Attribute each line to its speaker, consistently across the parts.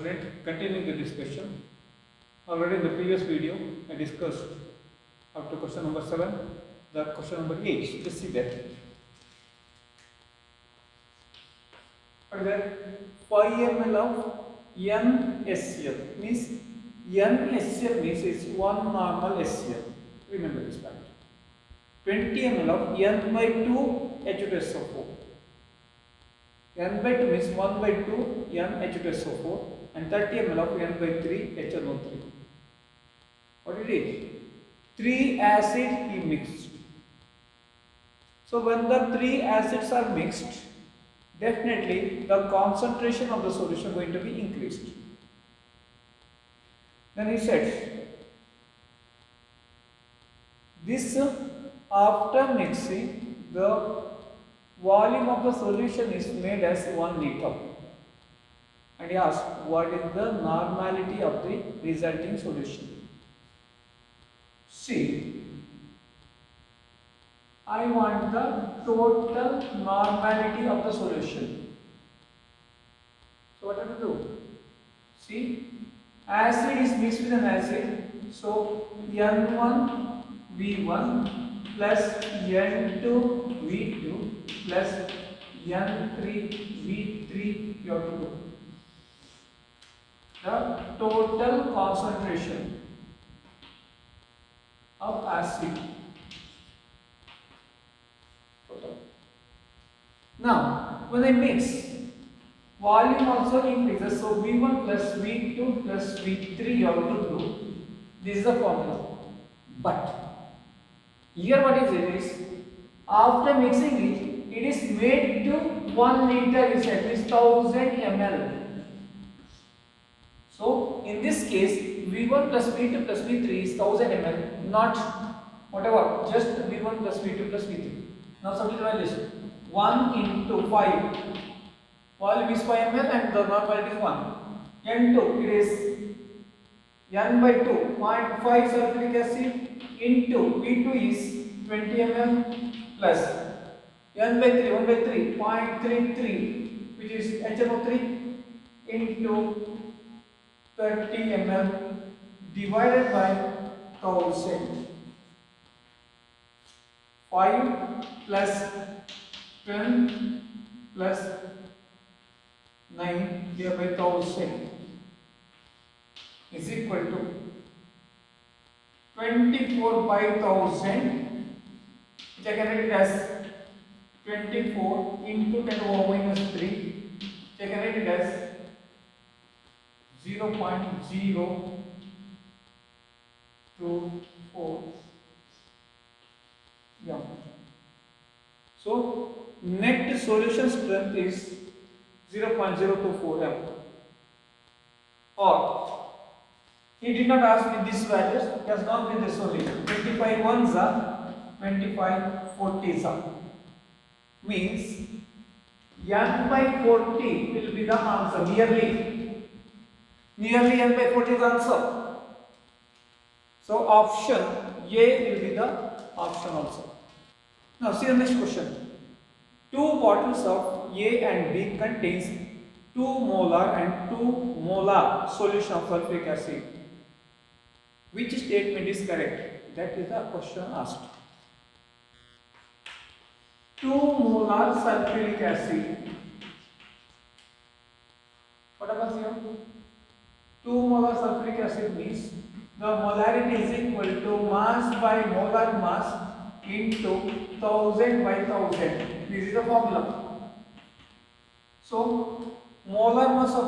Speaker 1: student, continuing the discussion. Already in the previous video I discussed up to question number 7, the question number 8. Just see that. What is that? 5 ml of NaCl means NaCl means it's one normal HCl. Remember this fact. 20 ml of N by 2 H2SO4. N by 2 means 1 by 2 NH2SO4 and 30 ml of N by 3 HNO3. What it is? 3 acid he mixed. So when the 3 acids are mixed, definitely the concentration of the solution is going to be increased. Then he said, this after mixing, the volume of the solution is made as 1 liter. And he asked, what is the normality of the resulting solution? See, I want the total normality of the solution. So what have to do? See, acid is mixed with an acid. So N1 V1 plus N2 V2 plus N3 V3 you have to do. The total concentration of acid. Now, when I mix, volume also increases. So V1 plus V2 plus V3 you have to do. This is the formula. But here what is after mixing it is made to 1 liter is at least 1000 ml. So in this case V1 plus V2 plus V3 is 1000 ml, not whatever, just V1 plus V2 plus V3. Now substitute this. 1 into 5. Volume is 5 ml and the normality is 1. N2 it is N by 2 0.5 sulfuric acid into V2 is 20 ml plus N by 3 1 by 3 0.33 which is HNO3 into 30 ml divided by 1000. 5 plus 10 plus 9 divided by 1000 is equal to 24 by 1000, which I can write it as 24 into 10 over minus 3, which I can write it as 0.024. Yeah. So net solution strength is 0.024 m. Or he did not ask me this values, he has gone with this only. 25 ones are 25 40s are. Means N by 40 will be the answer, nearly N by 40 is the answer. So option A will be the option also. Now see the next question. 2 bottles of A and B contains 2 molar and 2 molar solution of sulfuric acid. Which statement is correct? That is the question asked. 2 molar sulfuric acid. What happens here? 2 molar sulfuric acid means the molarity is equal to mass by molar mass into 1000 by 1000. This is the formula. So molar mass of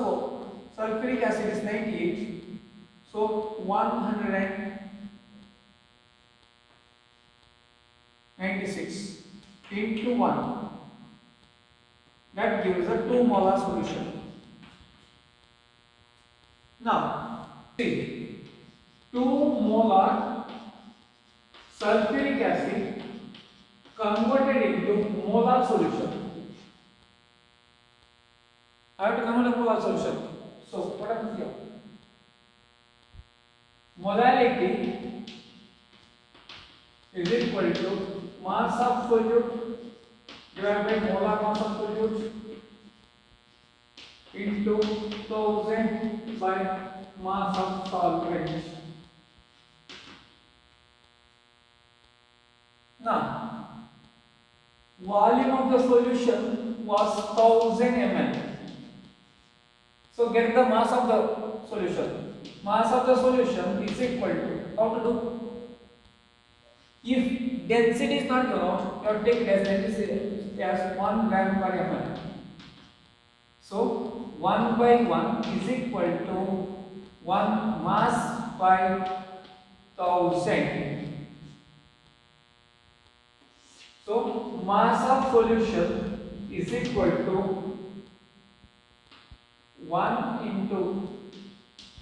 Speaker 1: sulfuric acid is 98. So 196 into 1. That gives a 2 molar solution. Now see, 2 molar sulfuric acid converted into molar solution. I have to convert a molar solution. So what happens here? Molality is equal to mass of solute divided by molar mass of solute into 1000 by mass of solvent. Now, volume of the solution was 1000 ml. So get the mass of the solution. Mass of the solution is equal to, how to do? If density is not known, you have to take density as 1 gram per ml. So 1 by 1 is equal to 1 mass by 1000. So mass of solution is equal to 1 into,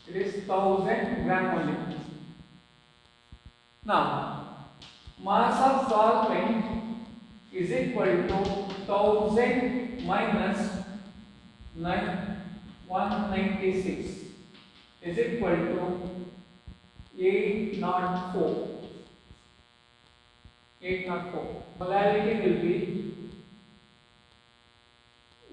Speaker 1: it is 1000 gram only. Now mass of solvent is equal to 1000 minus 196 is equal to 804. 804. Molarity will be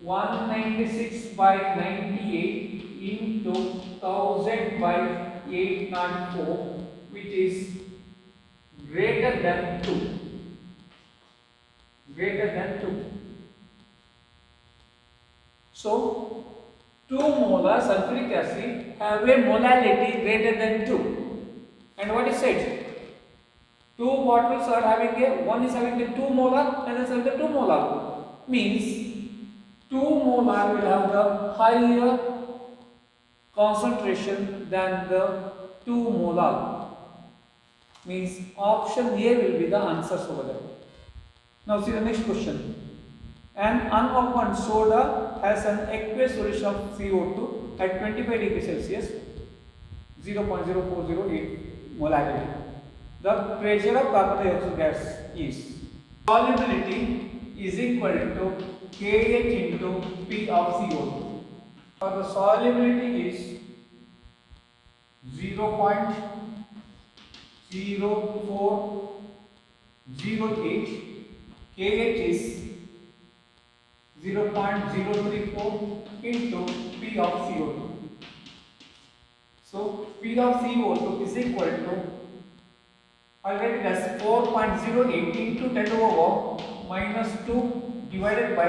Speaker 1: 196 by 98 into 1000 by 804, which is greater than 2. Greater than 2. So 2 molar sulfuric acid have a molality greater than 2. And what is said? 2 bottles are having a, one is having the 2 molar and the other 2 molar. Means 2 molar will have the higher concentration than the 2 molar. Means option A will be the answers over there. Now see the next question. An unopened soda has an aqueous solution of CO2 at 25 degrees Celsius, 0.0408 molarity. The pressure of carbon dioxide gas is, solubility is equal to KH into P of CO2. For the solubility is 0.0408, KH is 0.034 into P of CO2. So P of CO2 is equal to, I'll write it as 4.08 into 10 to the power minus 2 divided by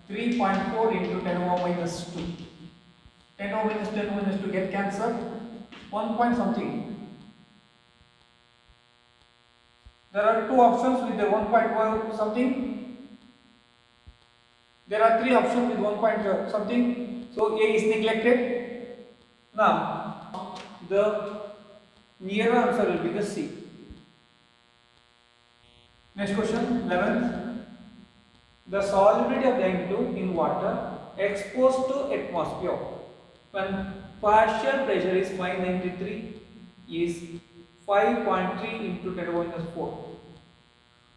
Speaker 1: 3.4 into 10 to the power minus 2. 10 to the power minus 10 minus 2 get cancelled. 1 point something. There are 2 options with the 1.1 something. There are 3 options with 1 point something. So A is neglected. Now the nearer answer will be the C. Next question, 11th. The solubility of the N2 in water exposed to atmosphere when partial pressure is 593 is 5.3 into 10 to the minus 4.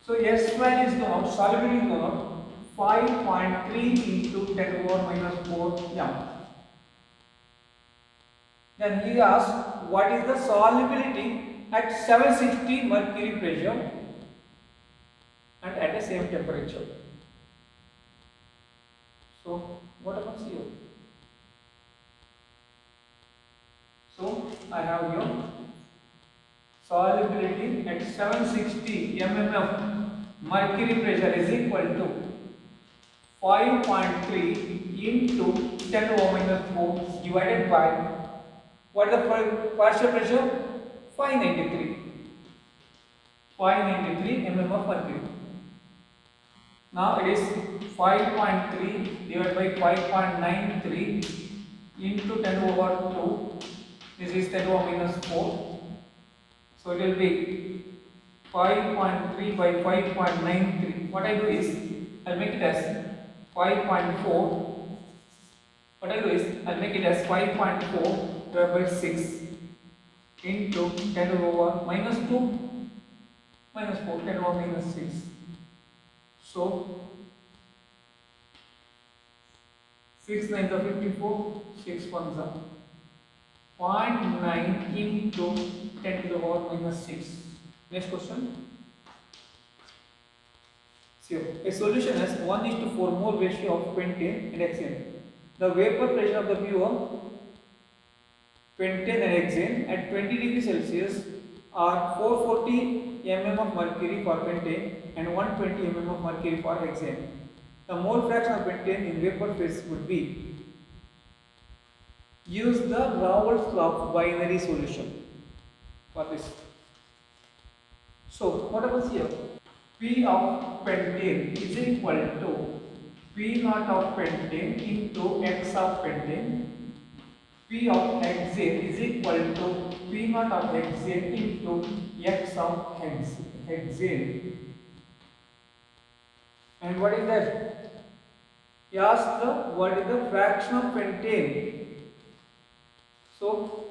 Speaker 1: So S value is known, solubility is known, 5.3 into 10 to the minus 4 m. Then he asks what is the solubility at 760 mercury pressure and at the same temperature. So what happens here? So I have your solubility at 760 mmF mercury pressure is equal to 5.3 into 10 to the minus 4 divided by, what is the partial pressure? 593. 593 mm of mercury. Now it is 5.3 divided by 5.93 into 10 over 2. This is 10 over minus 4. So it will be 5.3 by 5.93. What I do is, I'll make it as 5.4. What I do is, I'll make it as 5.4 divided by 6 into 10 over minus 2 minus 4, 10 over minus 6. So 6 9s are 54, 6 1s are 0.9 into 10 to the power minus 6. Next question. So a solution has 1:4 mole ratio of pentane and hexane. the vapor pressure of the pure pentane and hexane at 20 degrees Celsius are 440 mm of mercury for pentane and 120 mm of mercury for hexane. The mole fraction of pentane in vapor phase would be. Use the Raoult's law of binary solution for this. So what happens here? P of pentane is equal to P naught of pentane into X of pentane. P of hexane is equal to P naught of hexane into X of hexane. And what is that? He asked what is the fraction of pentane. So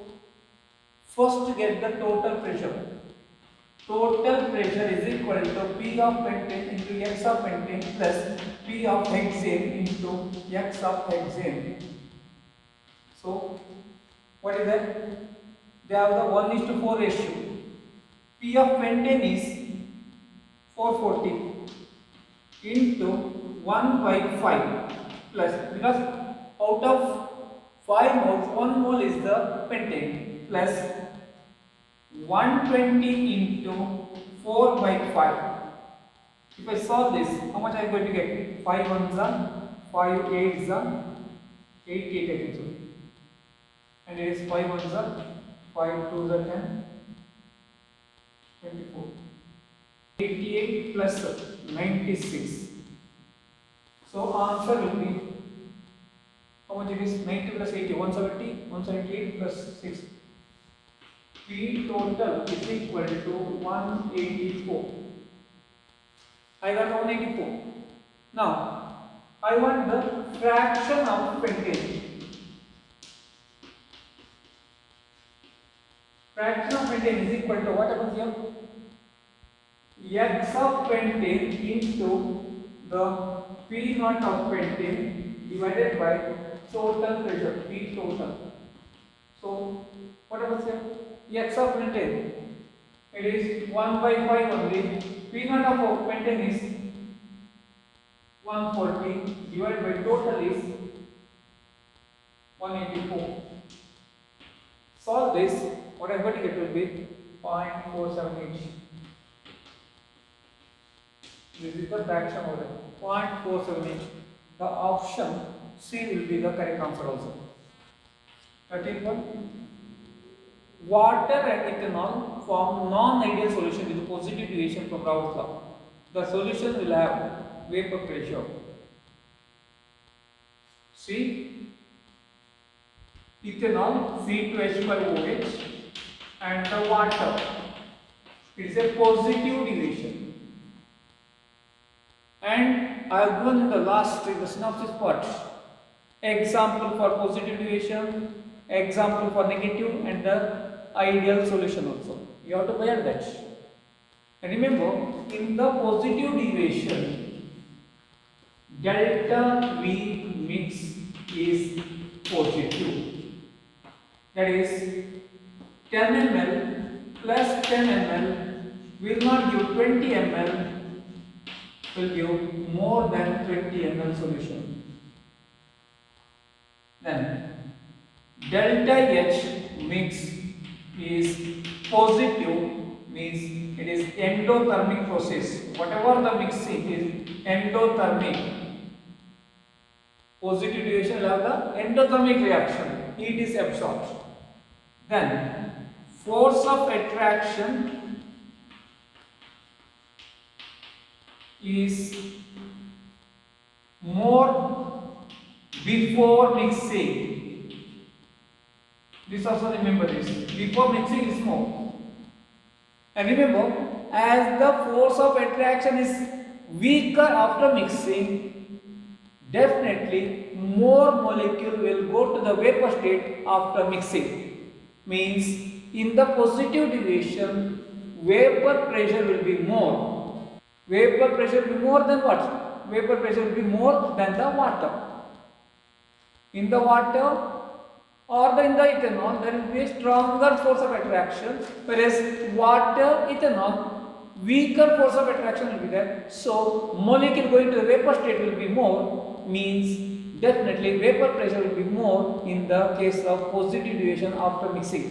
Speaker 1: first get the total pressure. Total pressure is equal to P of pentane into X of pentane plus P of hexane into X of hexane. So what is that? They have the 1:4 ratio. P of pentane is 440 into 1/5 plus, because out of 5 moles, 1 mole is the pentane, plus 120 into 4/5. If I solve this, how much I am going to get? 5 ones are 5 8s are 8 8 I think so. And it is 5 ones are 5 2s are 10 24. 88 plus 96. So answer will be, how much it is? 90 plus 80, 170, 178 plus 6. P total is equal to 184. I got 184. Now I want the fraction of pentane. Fraction of pentane is equal to what happens here? X of pentane into the P naught of pentane divided by total pressure, P total. So what happens here? X of pentane, it is 1/5 only. P naught of pentane is 140 divided by total is 184. Solve this. What I am going to get will be 0.478. This is the fraction order. 0.478. The option C will be the correct answer also. 13th. Water and ethanol form non-ideal solution with positive deviation from Raoult's law. The solution will have vapor pressure. C. Ethanol C2H5OH and the water. It is a positive deviation. And I have given in the last the synopsis part example for positive deviation, example for negative, and the ideal solution also. You have to bear that. And remember, in the positive deviation, delta V mix is positive. That is 10 ml plus 10 ml will not give 20 ml, will give more than 20 ml solution. Then delta H mix is positive, means it is endothermic process. Whatever the mixing is endothermic. Positive deviation will have the endothermic reaction. Heat is absorbed. Then force of attraction is more before mixing. This also remember this. Before mixing is more. And remember, as the force of attraction is weaker after mixing, definitely more molecule will go to the vapor state after mixing. Means in the positive deviation, vapor pressure will be more. Vapor pressure will be more than what? Vapor pressure will be more than the water. In the water or in the ethanol, there will be a stronger force of attraction, whereas water, ethanol, weaker force of attraction will be there. So molecule going to the vapor state will be more, means definitely vapor pressure will be more in the case of positive deviation after mixing.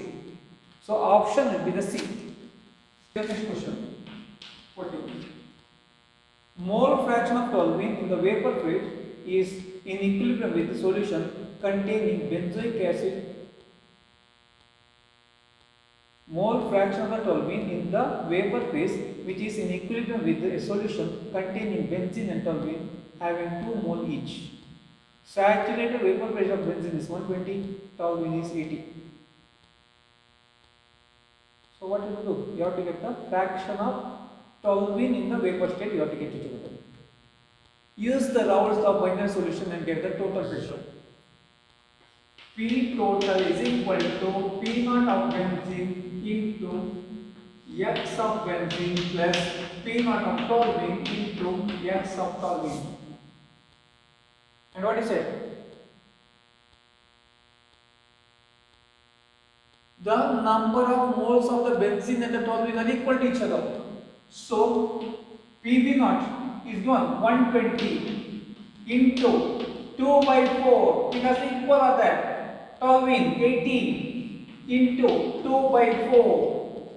Speaker 1: So option will be the C. The next question. 14. Mole fraction of toluene in the vapor phase is in equilibrium with the solution containing benzoic acid. Mole fraction of the toluene in the vapor phase which is in equilibrium with the solution containing benzene and toluene having 2 mole each. Saturated vapor pressure of benzene is 120, toluene is 80. So what you do? You have to get the fraction of toluene in the vapor state, you have to get it together. Use the Raoult's law binary solution and get the total pressure. P total is equal to P naught of benzene into X of benzene plus P naught of toluene into X of toluene. And what is it? The number of moles of the benzene and the toluene are equal to each other. So Pb naught is given 120 into 2 by 4 because equal are that. Toluene 80 into 2 by 4.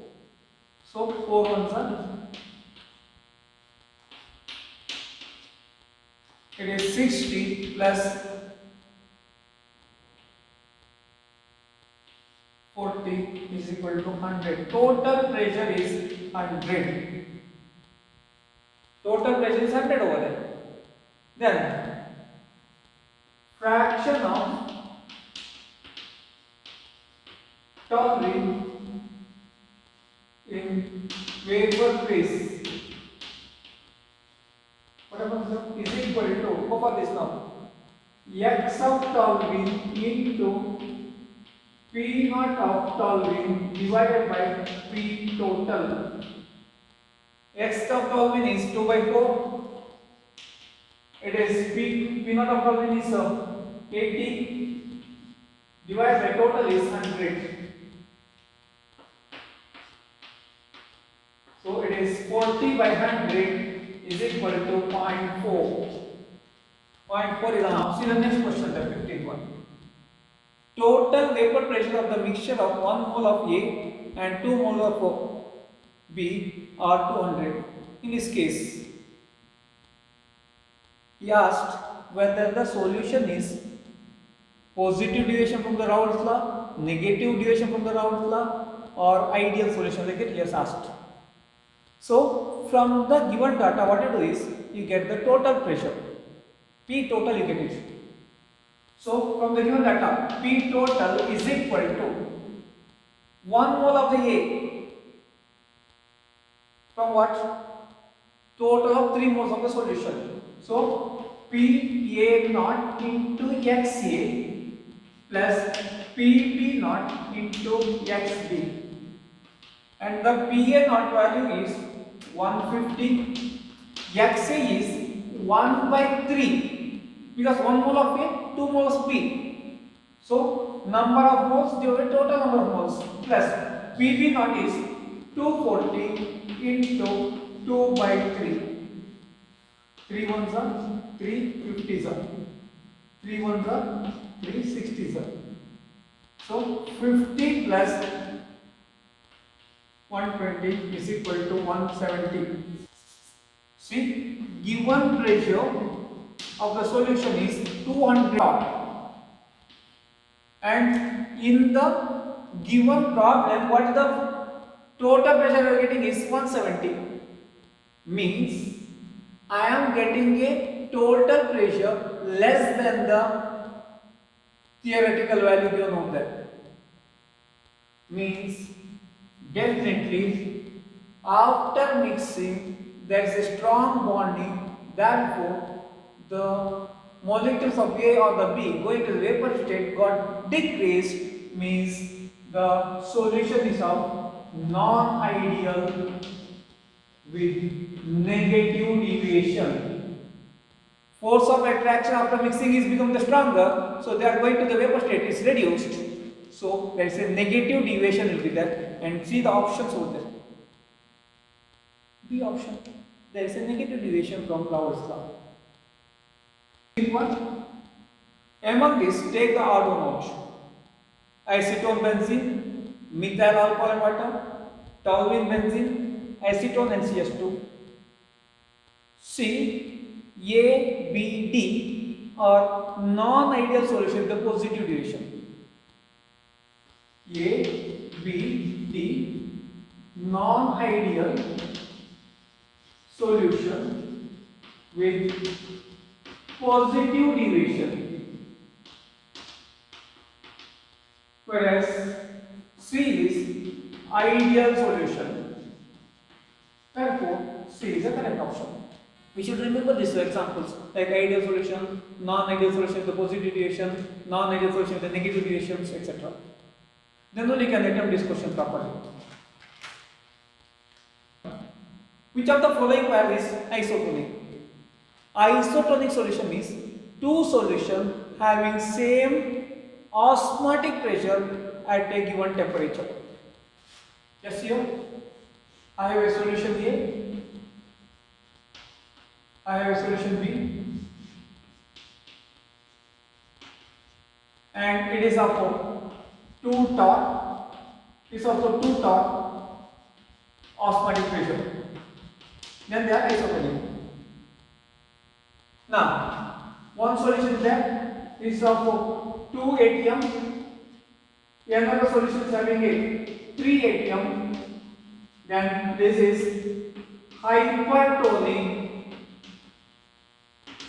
Speaker 1: So 4 ones are. It is 60 plus 40 is equal to 100. Total pressure is 100. Total pressure is 100 over there. Then fraction of toluene in vapor phase. What happens is equal to, go for this now, X of toluene into P naught of toluene divided by P total. X of toluene is 2 by 4. It is P naught of toluene is 80 divided by total is 100. So it is 40 by 100 is equal to 0.4. 0.4 is an option. See the next question, the 15th one. Total vapor pressure of the mixture of 1 mole of A and 2 mole of B are 200. In this case, he asked whether the solution is positive deviation from the Raoult's law, negative deviation from the Raoult's law, or ideal solution, like it he has asked. So from the given data, what you do is you get the total pressure. P total you get it. So from the given data, P total is equal to 1 mole of the A from what? Total of 3 moles of the solution. So PA naught into XA plus PP naught into XB. And the PA naught value is 150. XA is 1 by 3 because 1 mole of A, 2 moles of B. So number of moles divided total number of moles plus PB naught is 240 into 2 by 3. 3 ones are 3 50s are 3 ones are 3 60s are. So 50 plus 120 is equal to 170. See, given pressure of the solution is 200 and in the given problem what the total pressure we are getting is 170, means I am getting a total pressure less than the theoretical value given over there. Means definitely after mixing there is a strong bonding, therefore the molecules of A or the B going to the vapor state got decreased, means the solution is of non-ideal with negative deviation. Force of attraction after mixing is become the stronger, so they are going to the vapor state is reduced. So there is a negative deviation will be there, and see the options over there. B option, there is a negative deviation from Raoult's law. Among these, take the odd one out. Acetone benzene, methyl alcohol and water, toluene benzene, acetone NCH2. C, A, B, D are non-ideal solution with a positive deviation. A, B, D non-ideal solution with positive deviation, whereas C is ideal solution. Therefore, C is the correct option. We should remember these examples like ideal solution, non-ideal solution with the positive deviation, non-ideal solution with the negative deviations, etc. Then only can attempt this question properly. Which of the following pair is isotonic? Isotonic solution means two solutions having same osmotic pressure at a given temperature. Yes, here I have a solution A, I have a solution B, and it is of 2 torr. It is also 2 torr osmotic pressure. Then they are isotonic. Now, one solution there is of 2 ATM, another solution is having a 3 ATM. Then this is hypertonic,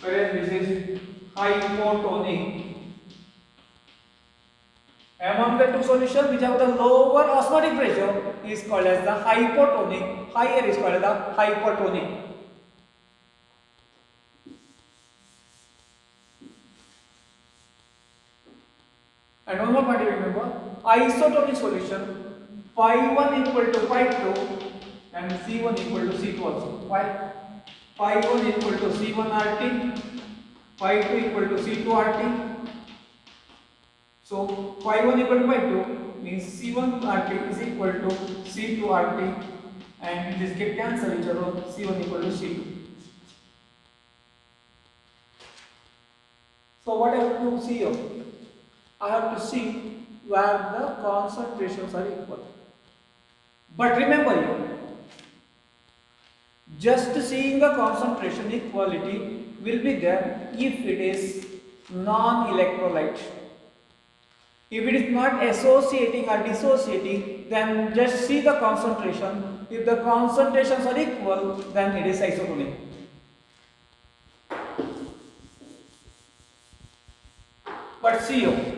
Speaker 1: whereas this is hypotonic. Among the two solutions which have the lower osmotic pressure is called as the hypotonic, higher is called as the hypertonic. And one more point you remember, isotonic solution phi 1 equal to phi 2 and C1 equal to C2 also. Why? Phi 1 equal to C1 RT, phi 2 equal to C2 RT. So phi 1 equal to phi 2 means C1 RT is equal to C2 RT, and this get cancel each other, C1 equal to C2. So what I have to see here? I have to see where the concentrations are equal. But remember here, just seeing the concentration equality will be there if it is non-electrolyte. If it is not associating or dissociating, then just see the concentration. If the concentrations are equal, then it is isotonic. But see here,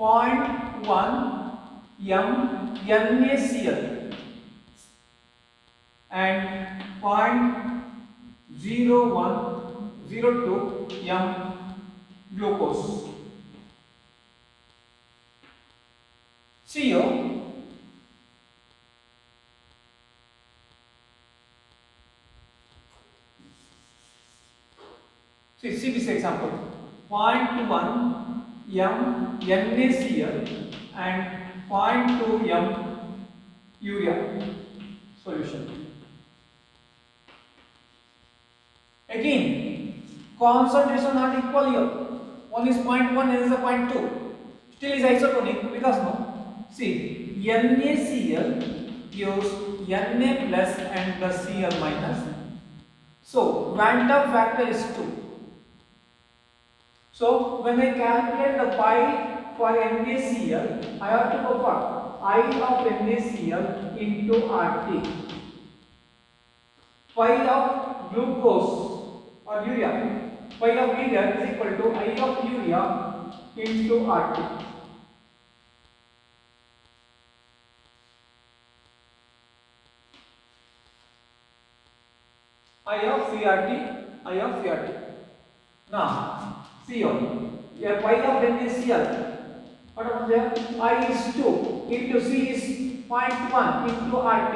Speaker 1: 0.1 NaCl and 0.0102 glucose. See here, see this example, 0.1 NaCl and 0.2 urea solution. Again, concentration not equal here. One is 0.1 and is a 0.2. Still is isotonic because no. See, NaCl gives Na plus and the Cl minus. So, quantum factor is 2. So, when I calculate the pi for NaCl, I have to go for I of NaCl into RT. Pi of glucose or urea, pi of urea is equal to I of urea into RT. I of CRT. Now, see here, pi of NaCl, what was there? I is 2 into C is 0.1 into RT.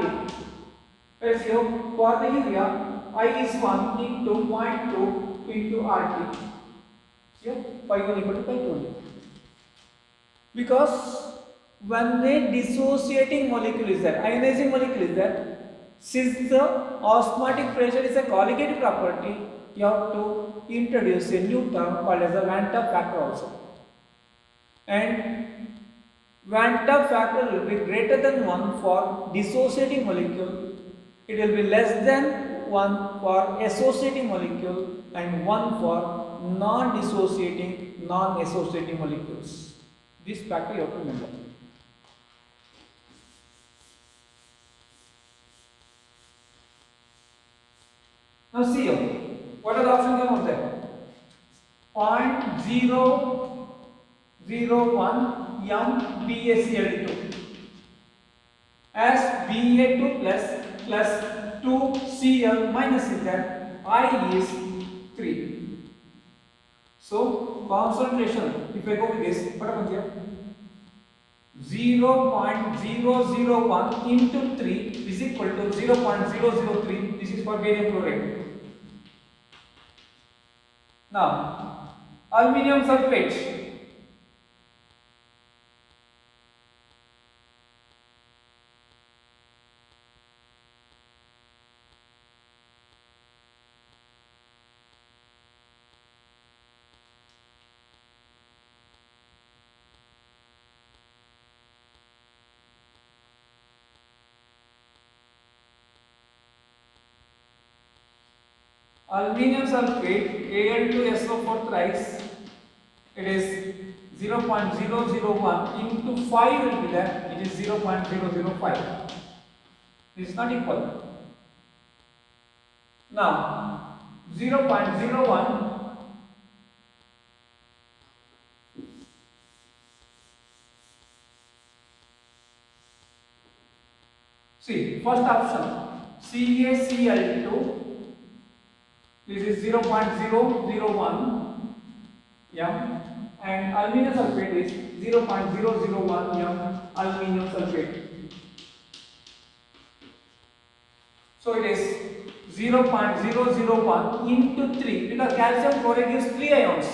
Speaker 1: Whereas here, for the urea, I is 1 into 0.2 into RT. Here, pi 1 equal to pi 2 only. Because when a dissociating molecule is there, ionizing molecule is there, since the osmotic pressure is a colligative property, you have to introduce a new term called as a Van 't Hoff factor also. And Van 't Hoff factor will be greater than 1 for dissociating molecule, it will be less than 1 for associating molecule, and 1 for non-dissociating, non-associating molecules. This factor you have to remember. Now see here, what are the options given there? 0.001 MbAcl2 as Ba2 plus 2Cl minus is that I is 3. So concentration, if I go with this, what happens here? 0.001 into 3 is equal to 0.003. This is for barium chloride. Now, aluminum sulfate. Aluminum sulfate Al2SO4 thrice, it is 0.001 into 5 will be there, it is 0.005. This is not equal. Now 0.01 see first option CaCl2, this is 0.001 m, and aluminum sulfate is 0.001 m aluminum sulfate. So it is 0.001 into 3 because calcium chloride gives 3 ions.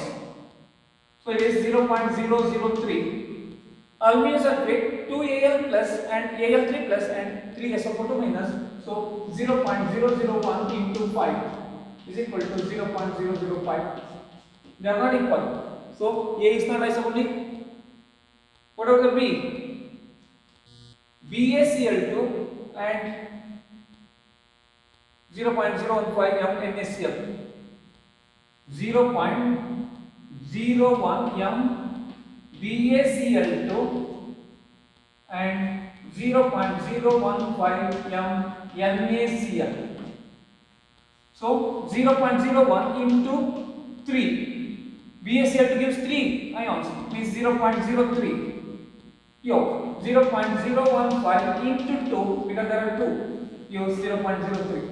Speaker 1: So it is 0.003. Aluminum sulfate 2Al plus and Al3 plus and 3SO4 minus. So 0.001 into 5 is equal to 0.005. They are not equal. So A is not isomorphic. What about the B? BaCl2 and 0.015 m NaCl. 0.01 m BaCl2 and 0.015 m NaCl. So 0.01 into 3. BaCl2 gives 3 ions, means 0.03. Yo, 0.015 into 2 because there are 2. Use 0.03.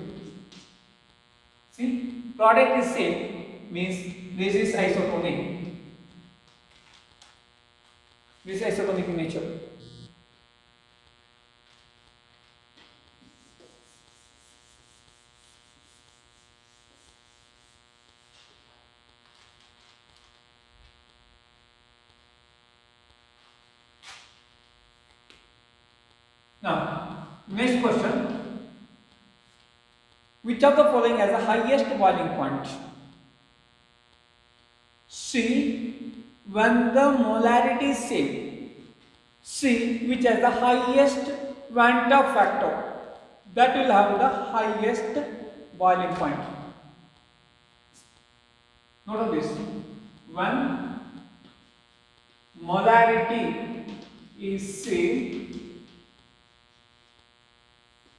Speaker 1: See, product is same, means this is isotonic. This is isotonic in nature. Now, next question. Which of the following has the highest boiling point? C. When the molarity is same. C. Which has the highest Van 't Hoff factor. That will have the highest boiling point. Note on this. When molarity is same,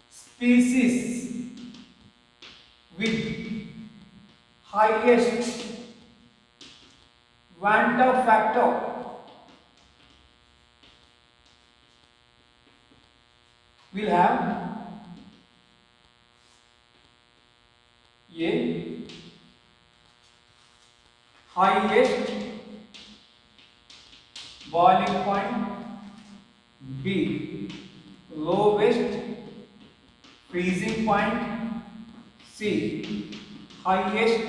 Speaker 1: species with highest Van 't Hoff factor will have A. Highest boiling point, B. Lowest freezing point, C. Highest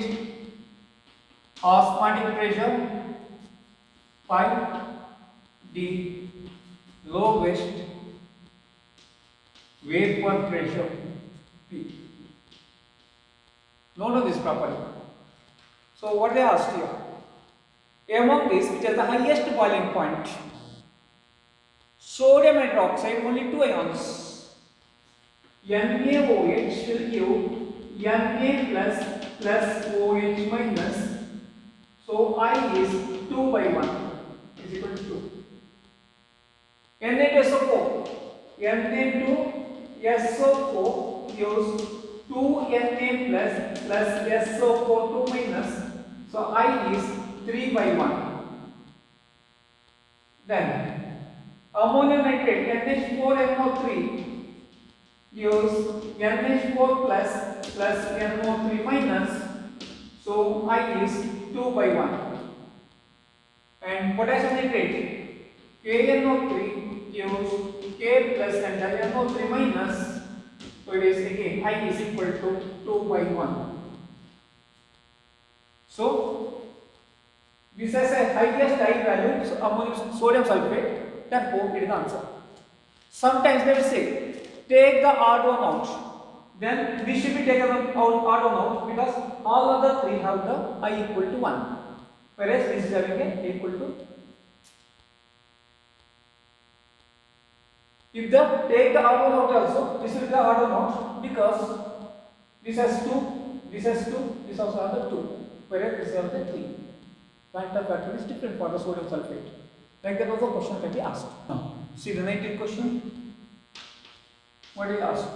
Speaker 1: osmotic pressure, 5. D. Lowest vapor pressure, P. Note this properly. So what they asked here, among these which has the highest boiling point, sodium hydroxide only 2 ions, NaOH will give Na plus OH minus, so I is 2 by 1 is equal to 2. Na2SO4, Na2SO4 gives 2Na plus SO4 2 minus, so I is 3 by 1. Then ammonium nitrate NH4NO3 gives NH4 plus NO3 minus, so I is 2 by 1. And potassium nitrate KNO3 gives K plus and NO3 minus, so it is again I is equal to 2 by 1. So this has a highest I value, so ammonium sodium sulfate, therefore it is the answer. Sometimes they will say take the odd one out, then this should be taken out odd one out because all other three have the I equal to 1, whereas this is having a equal to. If the take the odd one out also, this will be the odd one out because this has 2, this has 2, this also has the 2, whereas this has the 3. Quantum factor is different for the sodium sulfate. Like that also question can be asked. Now, see the 19th question. What is asked?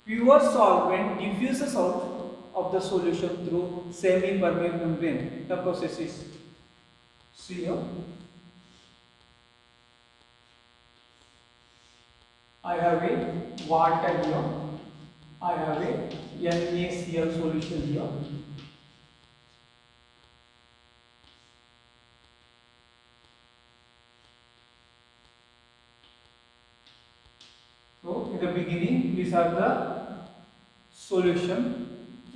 Speaker 1: Pure solvent diffuses out of the solution through semi-permeable membrane. The process is, see here. I have a water here. I have a NaCl solution here. So in the beginning, these are the solution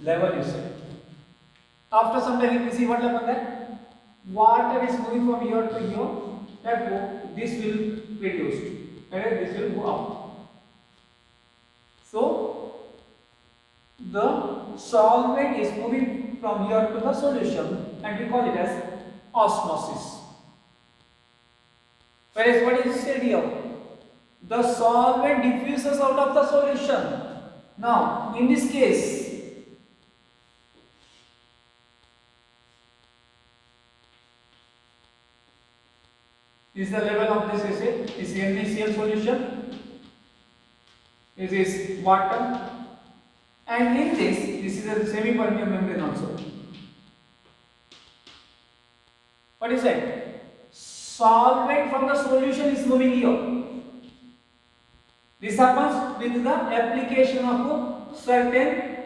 Speaker 1: level is set. After some time, you see what happened there? Water is moving from here to here. Therefore, this will reduce, and this will go up. So the solvent is moving from here to the solution, and we call it as osmosis. Whereas what is said here? The solvent diffuses out of the solution. Now, in this case, this is the level of this is NaCl solution. This is water, and in this is a semi-permeable membrane also. What is that? Solvent from the solution is moving here. This happens with the application of certain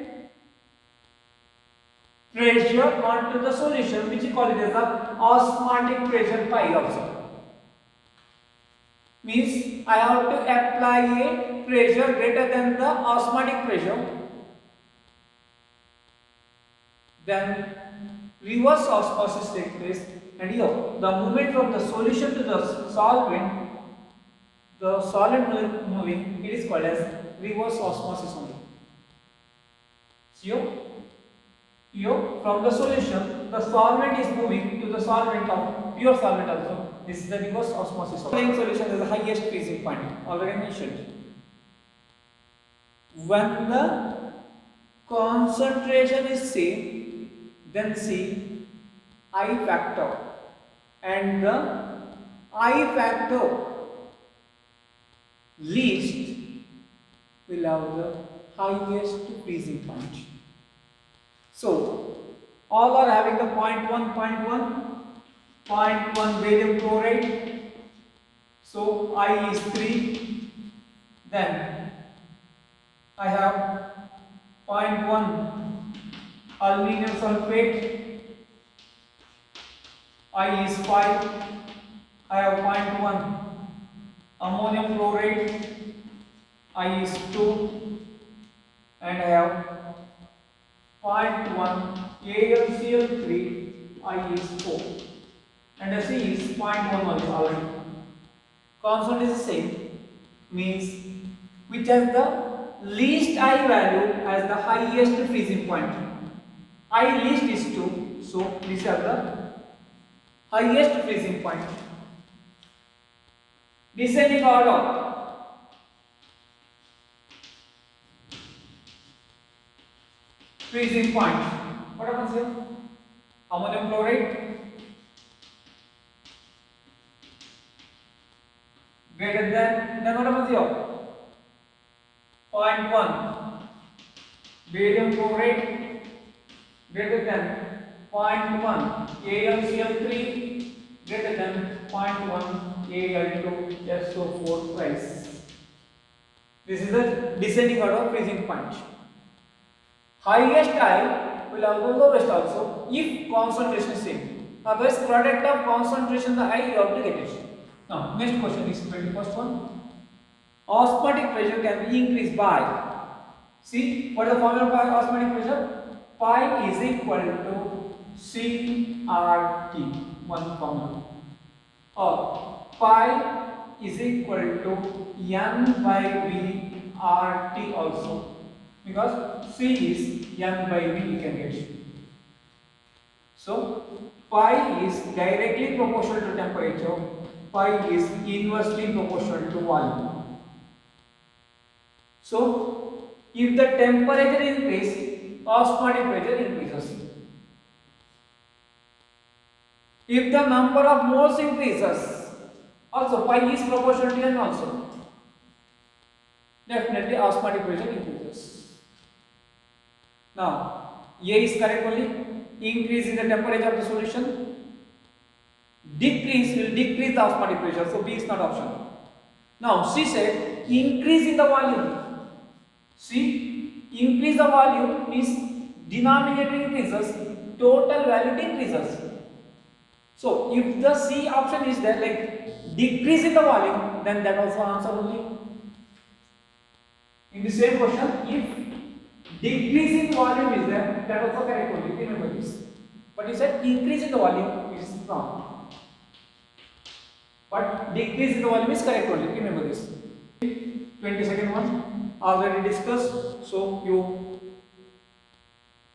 Speaker 1: pressure onto the solution, which we call it as the osmotic pressure pi also. Means I have to apply a pressure greater than the osmotic pressure, then reverse osmosis takes place, and here the movement from the solution to the solvent, the solid moving, it is called as reverse osmosis only. So here from the solution, the solvent is moving to the solvent of pure solvent also. This is the reverse osmosis. Plain solution is the highest freezing point, already mentioned. When the concentration is same, then see I factor, and the I factor least will have the highest freezing point. So all are having the 0.1 barium chloride. So I is 3. Then I have 0.1 aluminum sulfate. I is 5. I have 0.1 ammonium chloride. I is 2, and I have 0.1 AlCl3. I is 4, and the C is 0.1 already. Constant is the same, means which has the least I value as the highest freezing point. I least is 2, So these are the highest freezing point. Descending order. Freezing point. What happens here? Ammonium chloride greater than, then what happens here? 0.1. Barium chloride greater than 0.1. AlCl3 greater than 0.1. Al2SO4 thrice. This is the descending order of freezing point. Highest I will have the lowest also if concentration is same. Otherwise, product of concentration the I you have to get it. Now, next question is 21st one. Osmotic pressure can be increased by. See, what is the formula for osmotic pressure? Pi is equal to CRT. One formula. Or pi is equal to N by V RT also. Because C is N by V, you can get. So, pi is directly proportional to temperature, pi is inversely proportional to volume. So, if the temperature increases, osmotic pressure increases. If the number of moles increases, also pi is proportional to N also. Definitely osmotic pressure increases. Now, A is correct only. Increase in the temperature of the solution. Decrease will decrease the osmotic pressure. So, B is not option. Now, C said increase in the volume. C, increase the volume means denominator increases, total value decreases. So, if the C option is there, like decrease in the volume, then that also answer only. In the same question, if decrease in volume is there, that also correct only. Remember this. But you said increase in the volume is wrong. But decrease in the volume is correct only. Remember this. 22nd one already discussed. So you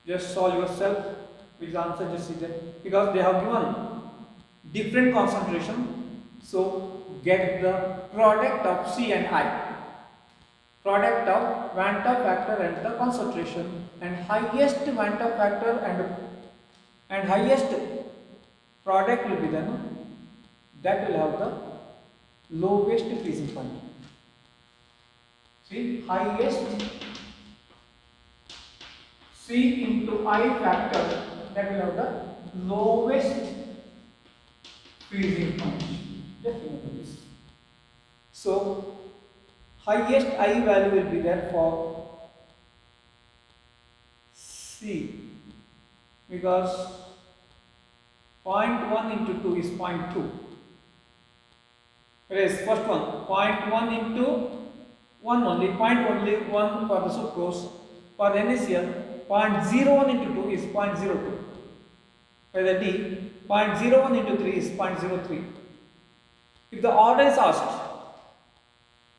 Speaker 1: just solve yourself which answer just see there. Because they have given different concentration. So get the product of C and I. Product of Van't-Hoff factor and the concentration, and highest Van't-Hoff factor and highest product will be then that will have the lowest freezing point. See, highest C into I factor, that will have the lowest freezing point. Just remember this. So highest I value will be there for C, because 0.1 into 2 is 0.2. Whereas first one 0.1 into 1 only, 0.1 for the sucrose. For NaCl 0.01 into 2 is 0.02. For the D 0.01 into 3 is 0.03. If the order is asked,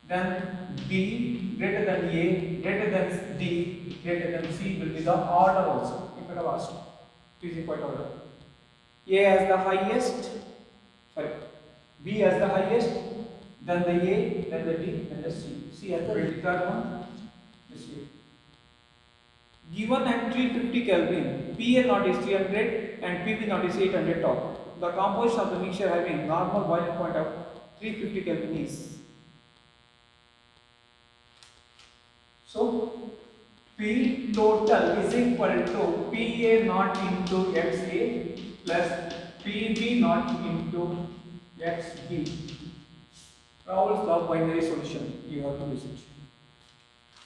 Speaker 1: then B greater than A greater than D greater than C will be the order also. If it have asked, freezing point order. A as the highest, B as the highest, then the A, then the D, then the C. C as the third one. This way. Given at 350 Kelvin, PA naught is 300 and PB naught is 800 torque. The composition of the mixture having normal boiling point of 350 Kelvin is. So, P total is equal to PA naught into XA plus PB naught into XB. Raoult's law binary solution, you have to use it.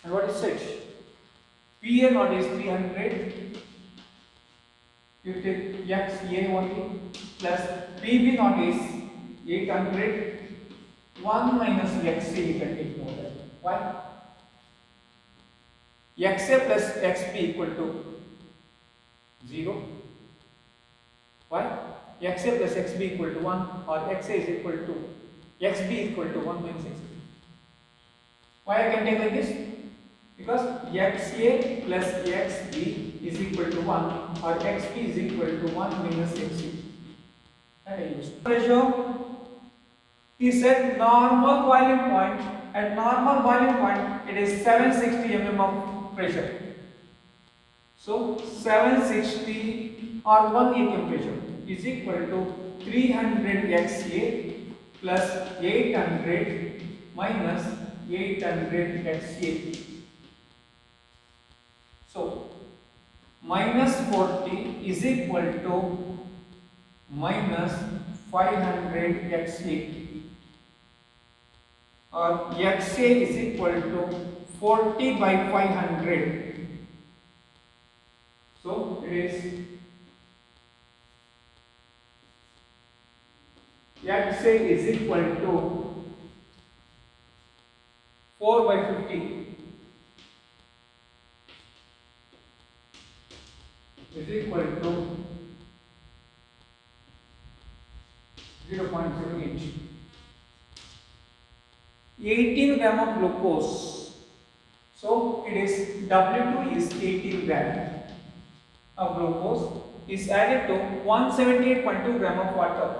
Speaker 1: And what is it? PA naught is 300, you take XA only, plus PB naught is 800, 1 minus XA you can take more than. Why? XA plus XB equal to 0. Why? XA plus XB equal to 1, or XA is equal to XB equal to 1 minus XB. Why I can take like this? because XA plus XB is equal to 1 or XB is equal to 1 minus XA. That I used. Pressure, he said normal boiling point. At normal boiling point, it is 760 mm of pressure. So 760 or 1 atm pressure is equal to 300 XA plus 800 minus 800 XA. So minus 40 is equal to minus 500 XA, or XA is equal to 40 by 500. So it is XA is equal to 4 by 50 is equal to 0.08. 18 gram of glucose. So it is W2 is 18 gram of glucose is added to 178.2 gram of water.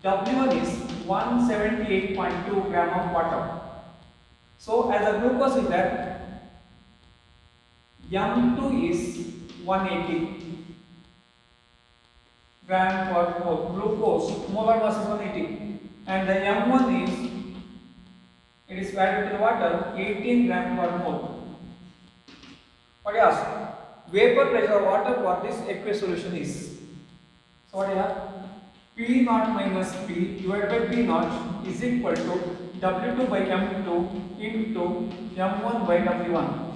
Speaker 1: W1 is 178.2 gram of water. So as the glucose is there, M2 is 180 gram per mole. Glucose molar mass is 180, and the M1 is, it is added to the water, 18 gram per mole. What you ask? Vapor pressure of water for this aqueous solution is. So what you have? P naught minus P divided by P naught is equal to W2 by M2 into M1 by W1.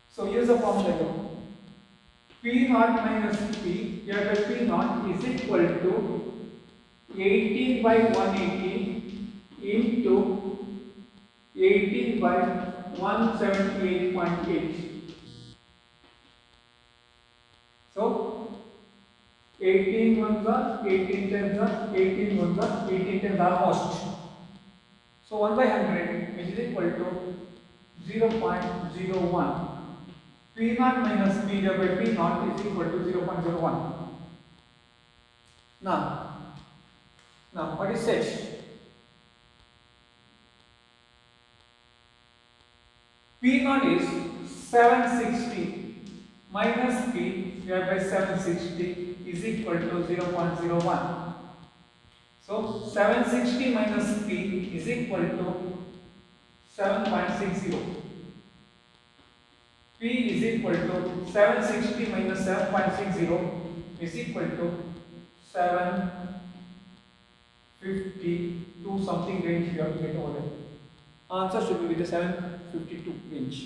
Speaker 1: So use the formula. P naught minus P divided by P naught is equal to 18 by 180 into 18 by 178.8. So 18 ones are 18 tens are 18 ones are 18 tens almost. So 1 by 100 which is equal to 0.01. P naught minus P divided by P naught is equal to 0.01. Now what is said? P naught is 760 minus P divided by 760 is equal to 0.01. So 760 minus P is equal to 7.60. P is equal to 760 minus 7.60 is equal to 752 something range you have to get over there. Answer should be with the 752 range.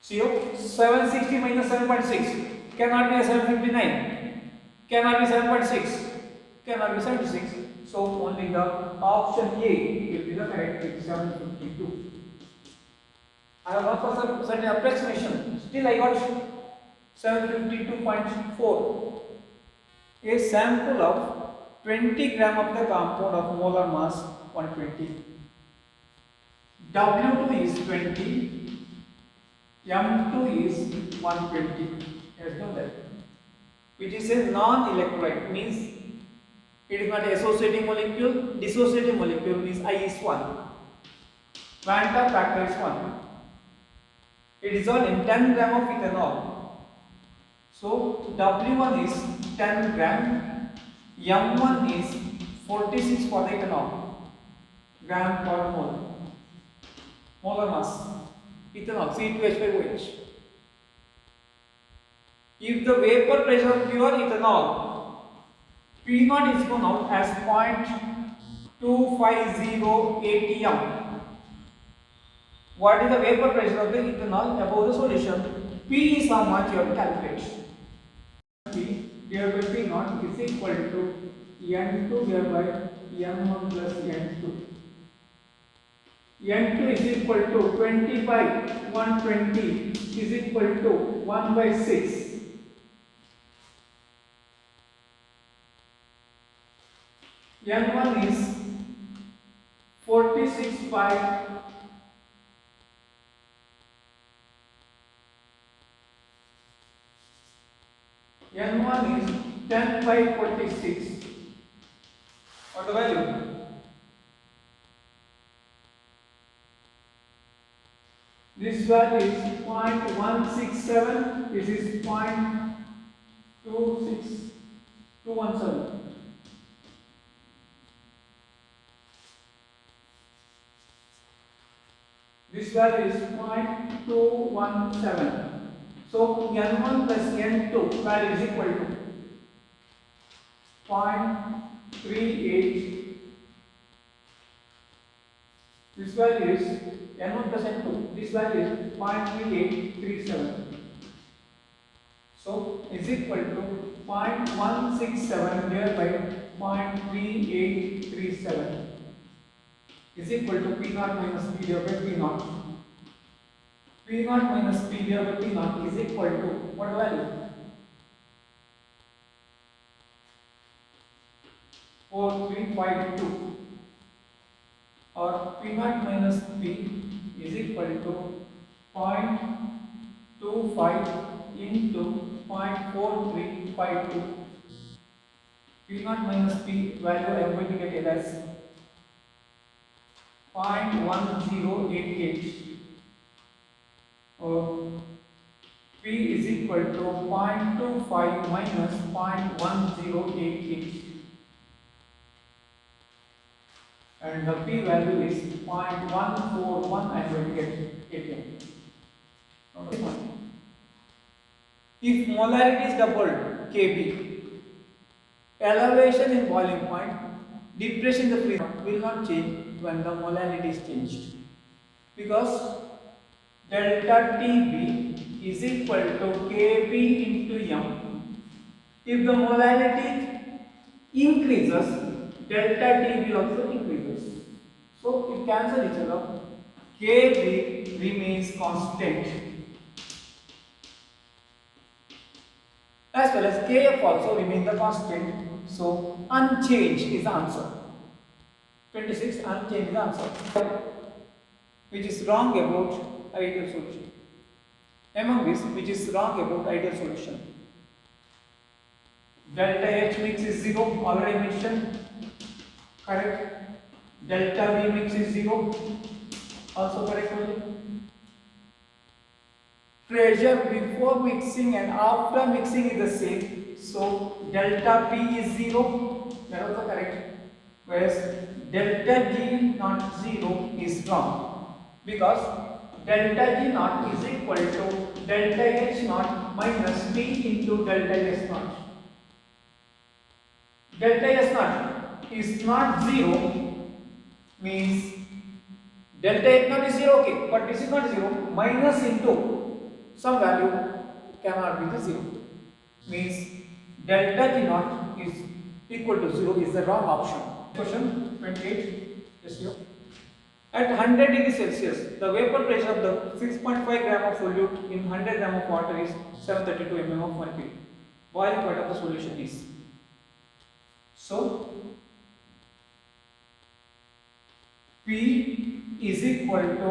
Speaker 1: See, 760 minus 7.6 cannot be a 759, cannot be 7.6, cannot be 76. So only the option A will be the correct, with 752. I have gone for some certain approximation. Still I got 752.4. A sample of 20 gram of the compound of molar mass 120. W2 is 20. M2 is 120. Yes, know that. Which is a non-electrolyte, means it is not an associating molecule. Dissociating molecule means I is 1. Quantum factor is 1. It is all in 10 gram of ethanol. So W1 is 10 gram, M1 is 46 for the ethanol, gram per mole. Molar mass, ethanol, C2H5OH. If the vapor pressure of pure ethanol, P0 is known out as 0.250 atm. What is the vapor pressure of the ethanol above the solution? P is how much you have to calculate. P divided by P0 is equal to N2 divided by N1 plus N2. N2 is equal to 20 by 120 is equal to 1 by 6. N1 is 46 by N1 is 10 by 46. What the value? This value is 0.167. This is 0.26217. This value is 0.217. So N1 plus N2 value is equal to 0.38. This value is N1 plus N2. This value is 0.3837. So is equal to 0.167 divided by 0.3837 is equal to P naught minus P divided by P naught. P naught minus P divided by P naught is equal to what value? 4352. Or P naught minus P is equal to 0.25 into 0.4352. P naught minus P value I am going to get it as 0.1088. P is equal to 0.25 minus 0.1088. And the P value is 0.141. I am going to get it. If molarity is doubled, Kb, elevation in boiling point, depression in the free will not change when the molarity is changed, because delta Tb is equal to Kb into m. If the molarity increases, delta Tb also increases. So it cancels each other. Kb remains constant, as well as Kf also remains the constant. So unchanged is the answer. 26 unchanged is the answer, which is wrong about ideal solution. Among this, which is wrong about ideal solution? Delta H mix is 0, already mentioned. Correct. Delta V mix is 0, also correct. Pressure before mixing and after mixing is the same. So delta P is 0, that also correct. Whereas delta G not 0 is wrong, because delta G naught is equal to delta H naught minus P into delta S naught. Delta S naught is not 0, means delta H naught is 0, okay, but this is not 0, minus into some value cannot be the 0, means delta G naught is equal to 0 is the wrong option. Question 28. Yes, you. At 100 degrees Celsius, the vapor pressure of the 6.5 gram of solute in 100 gram of water is 732 mm of mercury. Boiling point of the solution is. So P is equal to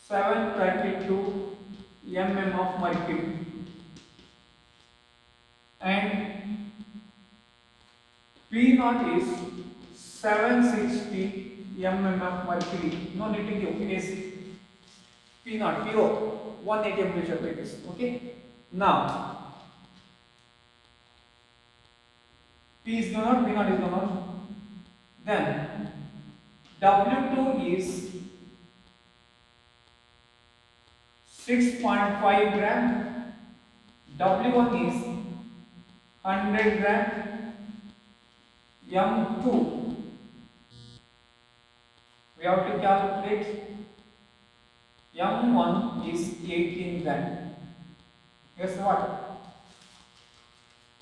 Speaker 1: 732 mm of mercury, and P naught is 760 mm of mercury. No need to give, it is P naught, PO, 180 temperature like this. Okay. Now P is known, P naught is known. Then W2 is 6.5 gram, W1 is 100 gram, M2 we have to calculate, M1 is 18 gram. Guess what?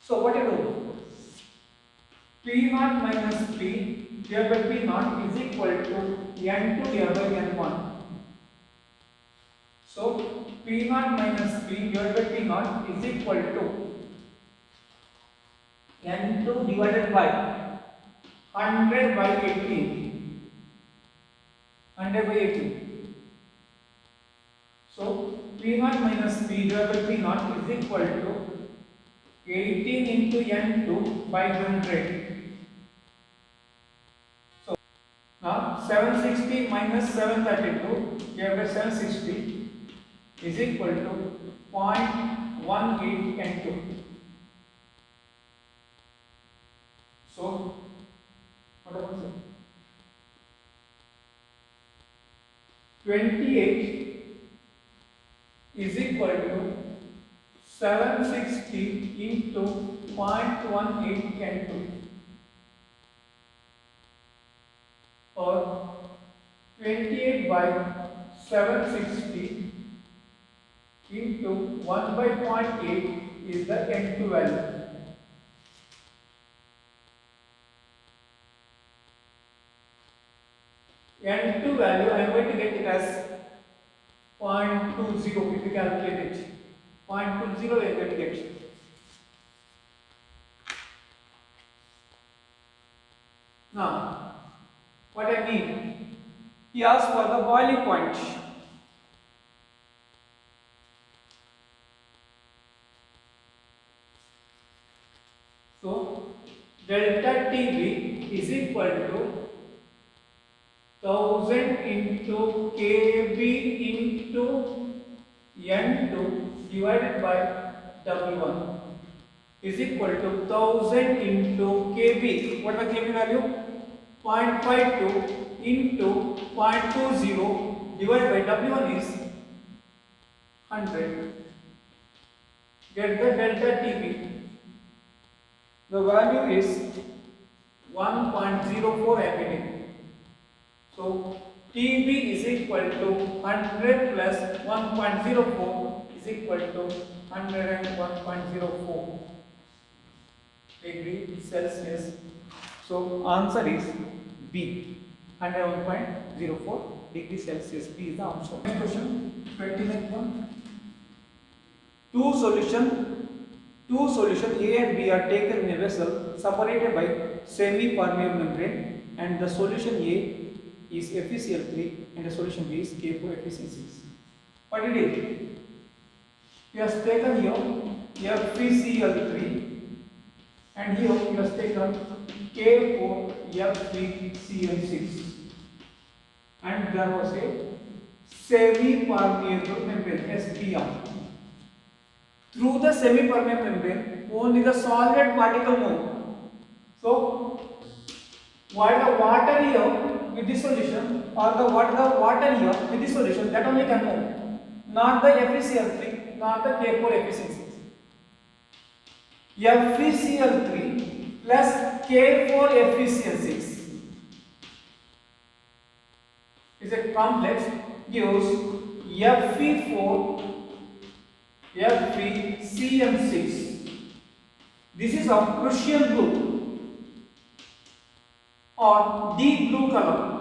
Speaker 1: So what do you do? P naught minus P divided by P naught is equal to N2 divided by N1. So P naught minus P divided by P naught is equal to N2 divided by 100 by 18. 100 by 18. So So P naught minus P divided by P naught is equal to 18 into N2 by 100. So now 760 minus 732 divided by 760 is equal to 0.18 N2. So what happens? 28 is equal to 760 into 0.18 N2, or 28 by 760 into 1 by 0.8 is the N2 value. N2 value I am going to get it as 0.20 if you calculate it. 0.20 we are going to get. Now, what I need? He asks for the boiling point. So, delta TB is equal to 1000 into kb into N2 divided by W1 is equal to 1000 into kb. What is the kb value? 0.52 into 0.20 divided by W1 is 100. Get the delta TB. The value is 1.04 MPa. So TB is equal to 100 plus 1.04 is equal to 101.04 degree Celsius. So answer is B, 101.04 degree Celsius. B is the answer. Next question, 29th one. Two solution A and B are taken in a vessel separated by semi-permeable membrane, and the solution A is FeCl3 and the solution B is K4FeCl6. What it is? He has taken here FeCl3 and here he has taken K4FeCl6, and there was a semi-permeable membrane SPM. Through the semi-permeable membrane, only the solid particle move. So, while the water here with this solution, or the water here with this solution, that only can move, not the FeCl3, not the K4FeCl6. FeCl3 plus K4FeCl6 is a complex, gives Fe4 FeCl6. This is of Prussian blue or deep blue color.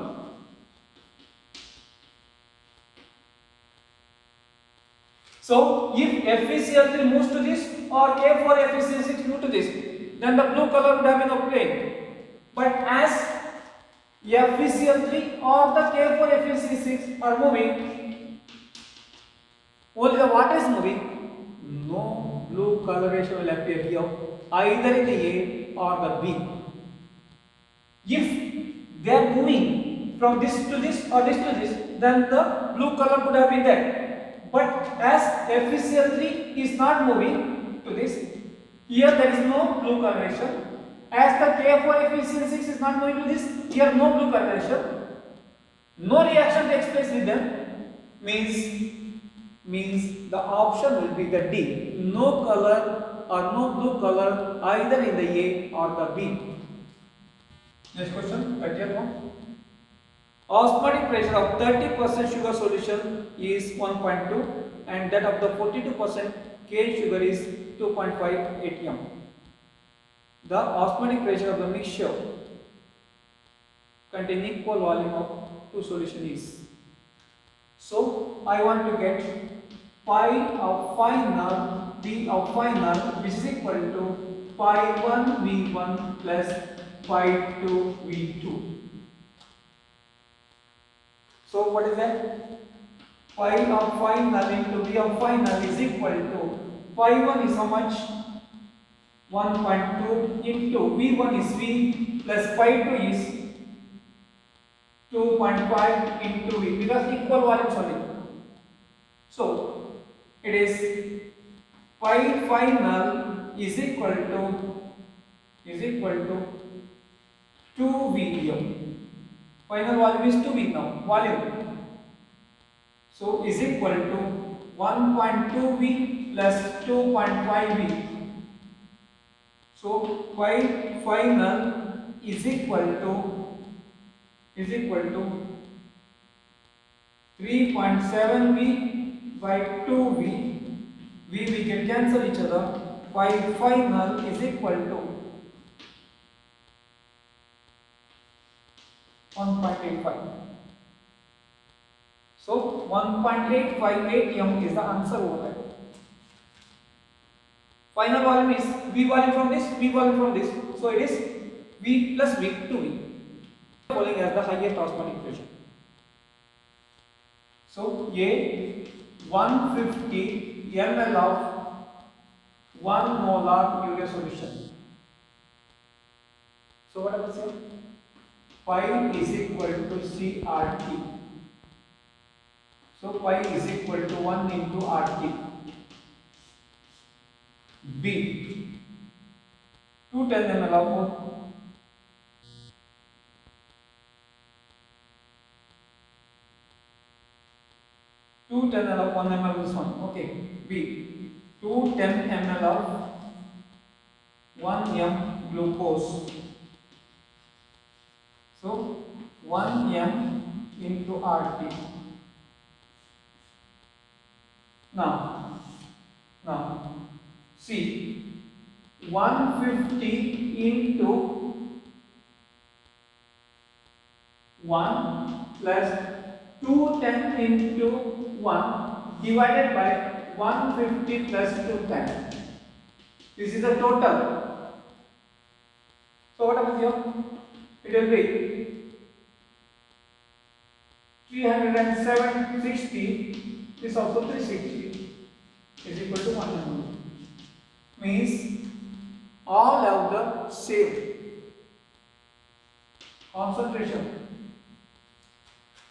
Speaker 1: So if FeCl3 moves to this or K4FeCl6 moves to this, then the blue color would have been obtained. But as FeCl3 or the K4FeCl6 are moving, only the water is moving, no blue coloration will appear here, either in the A or the B. If they are moving from this to this or this to this, then the blue color could have been there. But as FeCl3 is not moving to this, here there is no blue coloration. As the K4FeCl6 is not moving to this, here no blue coloration. No reaction takes place with them, means the option will be the D. No color or no blue color either in the A or the B. Next question, 30th one. Osmotic pressure of 30% sugar solution is 1.2 and that of the 42% cane sugar is 2.5 atm. The osmotic pressure of the mixture containing equal volume of two solution is. So I want to get pi of final, V of final, which is equal to pi 1 V1 plus pi 2 V2. So what is that? Phi of final into V of final is equal to phi 1 is how much? 1.2 into V1 is V plus phi 2 is 2.5 into V because equal volumes only. So it is phi final is equal to 2V. Final volume is 2V now. Volume. So is equal to 1.2V plus 2.5V. So phi final is equal to 3.7V by 2V. We can cancel each other. Phi final is equal to 1.85. So 1.858 m is the answer over there. Final volume is V volume from this, V volume from this. So it is V plus V to V. Following as the highest osmotic pressure. So A 150 ml of 1 molar urea solution. So what I will say? Phi is equal to CRT. So phi is equal to 1 into RT. B 210 ml of 210 ml of 1 ml this one. Okay. B 210 ml of 1 m glucose. So 1 m into RT. Now see 150 into 1 plus 210 into 1 divided by 150 plus 210. This is the total. So what happens here? It will be 360. This also 360 is equal to 100. Means all have the same concentration,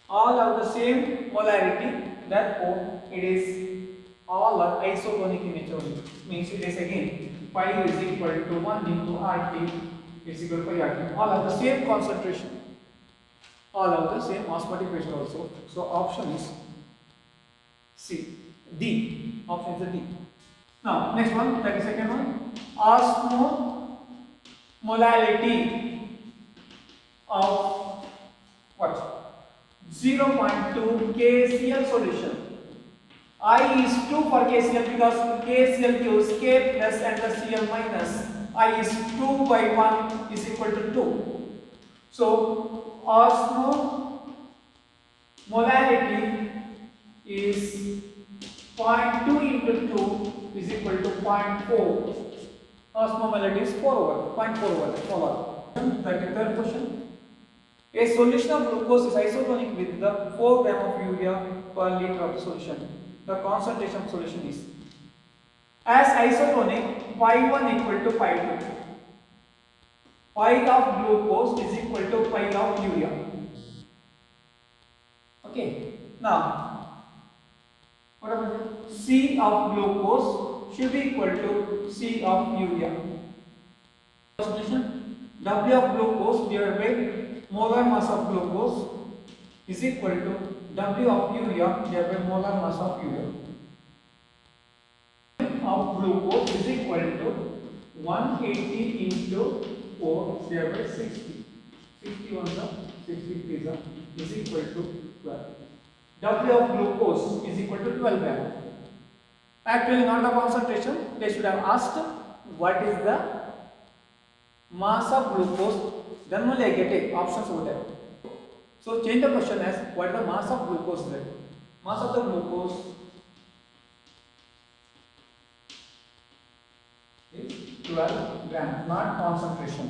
Speaker 1: all have the same molarity, therefore it is all are isotonic in nature. Means it is again phi is equal to 1 into RT is equal to RT. All have the same concentration, all have the same osmotic pressure also. So option is C. D. Option is the D. Now next one, that is second one. Osmolality of what? 0.2 KCl solution. I is 2 for KCl because KCl gives K plus and the Cl minus. I is 2 by 1 is equal to 2. So osmolality is 0.2 into 2 is equal to 0.4. Osmolality is 4 over 0.4 over. That is third question. A solution of glucose is isotonic with the 4 gram of urea per liter of the solution. The concentration of solution is as isotonic phi 1 equal to phi 2. Phi of glucose is equal to phi of urea. Okay. Now what about it? C of glucose should be equal to C of urea. Concentration W of glucose divided by molar mass of glucose is equal to W of urea divided by molar mass of urea. Of glucose is equal to 180 into 4 divided by 60. 61 is equal to 12. W of glucose is equal to 12 gram. Actually not the concentration. They should have asked what is the mass of glucose. Then only I get a options over there. So change the question as what is the mass of glucose there. Mass of the glucose is 12 gram, not concentration.